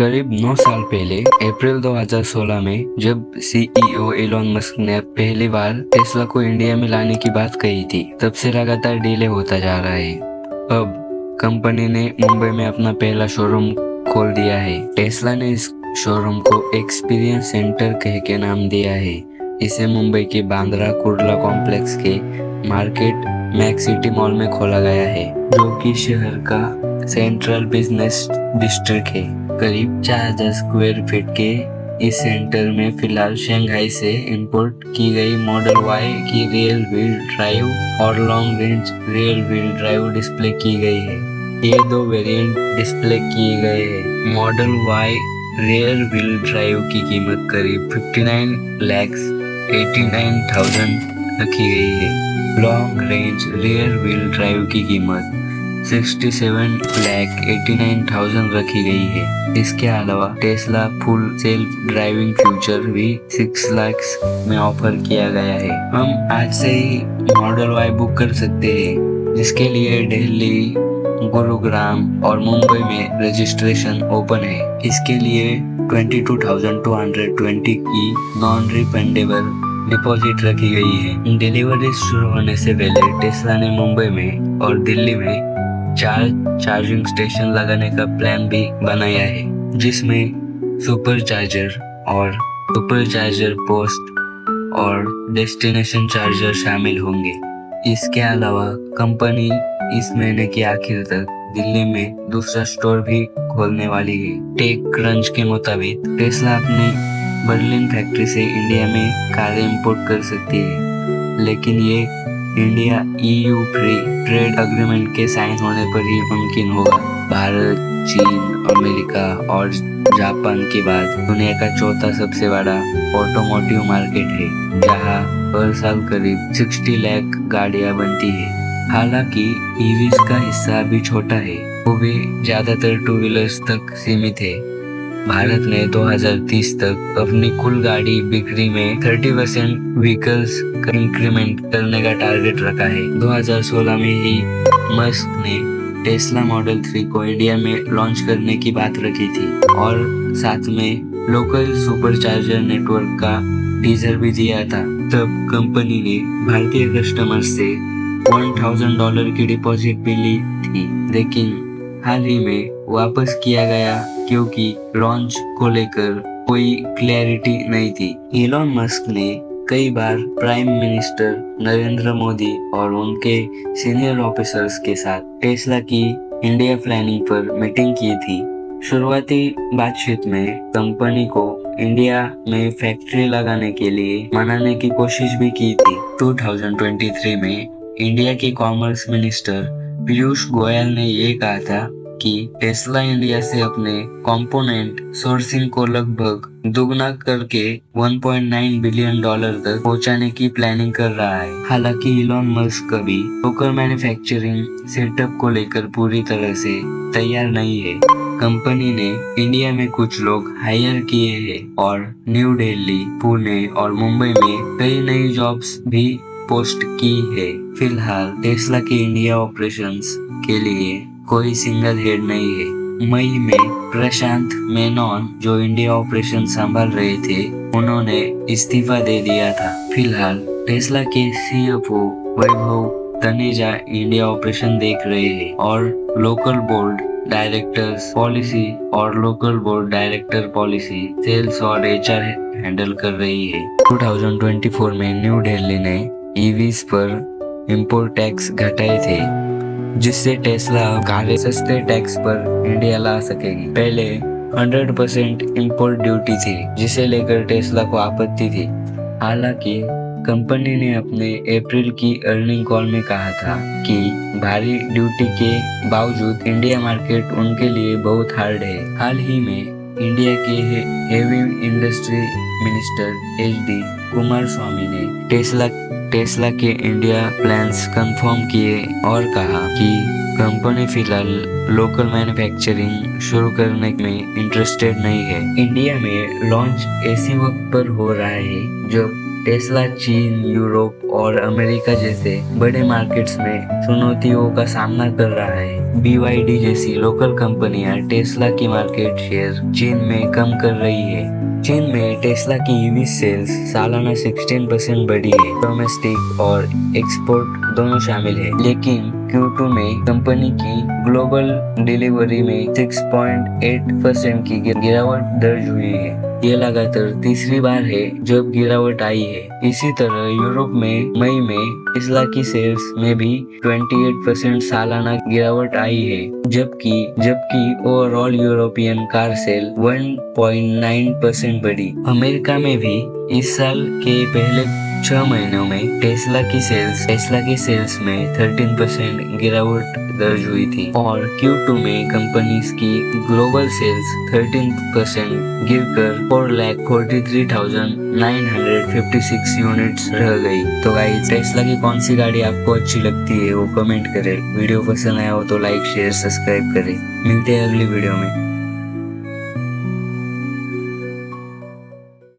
करीब 9 साल पहले अप्रैल 2016 में जब सीईओ एलोन मस्क ने पहली बार टेस्ला को इंडिया में लाने की बात कही थी, तब से लगातार डिले होता जा रहा है। अब कंपनी ने मुंबई में अपना पहला शोरूम खोल दिया है। टेस्ला ने इस शोरूम को एक्सपीरियंस सेंटर कह के नाम दिया है। इसे मुंबई के बांद्रा कुर्ला कॉम्प्लेक्स के मार्केट मैक्स सिटी मॉल में खोला गया है, जो कि शहर का सेंट्रल बिजनेस डिस्ट्रिक्ट है। करीब 4000 स्क्वायर फीट के इस सेंटर में फिलहाल शंघाई से इंपोर्ट की गई मॉडल वाई की रियल व्हील ड्राइव और long range real wheel drive display की गई है। ये दो वेरिएंट डिस्प्ले किए गए हैं। Model Y rear wheel drive की कीमत करीब 59,89,000 रखी गई है। Long range rear wheel drive की कीमत 67,89,000 रखी गई है। इसके अलावा Tesla full self driving feature भी 6 लाख में ऑफर किया गया है। हम आज से ही मॉडल वाई बुक कर सकते हैं, जिसके लिए दिल्ली, गुरुग्राम और मुंबई में रजिस्ट्रेशन ओपन है। इसके लिए 22,220 की नॉन रिफंडेबल डिपॉजिट रखी गई है। डिलीवरी शुरू होने से पहले टेस्ला ने मुंबई में और दिल्ली में 4 चार्जिंग स्टेशन लगाने का प्लान भी बनाया है, जिसमें सुपर चार्जर पोस्ट और डेस्टिनेशन चार्जर शामिल होंगे। इसके अलावा कंपनी इस महीने के आखिर तक दिल्ली में दूसरा स्टोर भी खोलने वाली है। टेक क्रंच के मुताबिक टेस्ला अपनी बर्लिन फैक्ट्री से इंडिया में कारें इंपोर्ट कर सकती है, लेकिन ये India EU free trade agreement के साइन होने पर ही मुमकिन होगा। भारत, चीन, अमेरिका और जापान के बाद दुनिया का चौथा सबसे बड़ा ऑटोमोटिव मार्केट है, जहां हर साल करीब 60 लाख गाड़ियां बनती है। हालांकि EVs का हिस्सा अभी छोटा है, वो भी ज्यादातर 2 व्हीलर्स तक सीमित है। भारत ने 2030 तक अपनी कुल गाड़ी बिक्री में 30% व्हीकल्स इंक्रीमेंट करने का टारगेट रखा है। 2016 में ही मस्क ने टेस्ला मॉडल 3 को इंडिया में लॉन्च करने की बात रखी थी और साथ में लोकल सुपरचार्जर नेटवर्क का टीजर भी दिया था। तब कंपनी ने भारतीय कस्टमर से $1,000 की डिपॉजिट भी ली थी, लेकिन हाल ही में वापस किया गया क्योंकि लॉन्च को लेकर कोई क्लैरिटी नहीं थी। एलोन मस्क ने कई बार प्राइम मिनिस्टर नरेंद्र मोदी और उनके सीनियर ऑफिसर्स के साथ टेस्ला की इंडिया प्लानिंग पर मीटिंग की थी। शुरुआती बातचीत में कंपनी को इंडिया में फैक्ट्री लगाने के लिए मनाने की कोशिश भी की थी। 2023 में इंडिया के कॉमर्स मिनिस्टर पीयूष गोयल ने ये कहा था कि टेस्ला इंडिया से अपने कंपोनेंट सोर्सिंग को लगभग दुगना करके $1.9 बिलियन तक पहुंचाने की प्लानिंग कर रहा है। हालांकि इलॉन मस्क कभी लोकल मैन्युफैक्चरिंग सेटअप को लेकर पूरी तरह से तैयार नहीं है। कंपनी ने इंडिया में कुछ लोग हायर किए हैं और न्यू दिल्ली, पुणे और मुंबई में कई नई जॉब्स भी पोस्ट की है। फिलहाल टेस्ला के इंडिया ऑपरेशंस के लिए कोई सिंगल हेड नहीं है। मई में प्रशांत मेनन, जो इंडिया ऑपरेशन संभाल रहे थे, उन्होंने इस्तीफा दे दिया था। फिलहाल टेस्ला के CFO Vaibhav Taneja India operation देख रहे हैं और local board director policy sales और HR हैंडल कर रही है। 2024 में न्यू दिल्ली ने EVs पर इंपोर्ट टैक्स घटाए थे, जिससे टेस्ला कारें सस्ते टैक्स पर इंडिया ला सकेगी। पहले 100% इंपोर्ट ड्यूटी थी, जिसे लेकर टेस्ला को आपत्ति थी। हालांकि कंपनी ने अपने अप्रैल की अर्निंग कॉल में कहा था कि भारी ड्यूटी के बावजूद इंडिया मार्केट उनके लिए बहुत हार्ड है। हाल ही में इंडिया के heavy industry minister HD Kumaraswamy ने टेस्ला के इंडिया प्लान्स कंफर्म किए और कहा कि कंपनी फिलहाल लोकल मैन्युफैक्चरिंग शुरू करने में इंटरेस्टेड नहीं है। इंडिया में लॉन्च ऐसे वक्त पर हो रहा है जब टेस्ला चीन, यूरोप और अमेरिका जैसे बड़े मार्केट्स में चुनौतियों का सामना कर रहा है। BYD जैसी लोकल कंपनियां टेस्ला की मार्केट शेयर चीन में कम कर रही है। चीन में टेस्ला की ईवी सेल्स सालाना 16% बढ़ी है। डोमेस्टिक और एक्सपोर्ट दोनों शामिल है, लेकिन Q2 में कंपनी की ग्लोबल डिलीवरी में 6.8% की गिरावट दर्ज हुई है। ये लगातार तीसरी बार है जब गिरावट आई है। इसी तरह यूरोप में मई में टेस्ला की सेल्स में भी 28% सालाना गिरावट आई है, जबकि ओवरऑल यूरोपियन कार सेल 1.9% बढ़ी। अमेरिका में भी इस साल के पहले 6 महीनों में टेस्ला की सेल्स में 13% गिरावट दर्ज हुई थी और Q2 में कंपनी की ग्लोबल सेल्स 13% गिरकर 4,43,956 यूनिट्स रह गई। तो गाइस, टेस्ला की कौन सी गाड़ी आपको अच्छी लगती है वो कमेंट करें। वीडियो पसंद आया हो तो लाइक, शेयर, सब्सक्राइब करें। मिलते हैं अगली वीडियो में।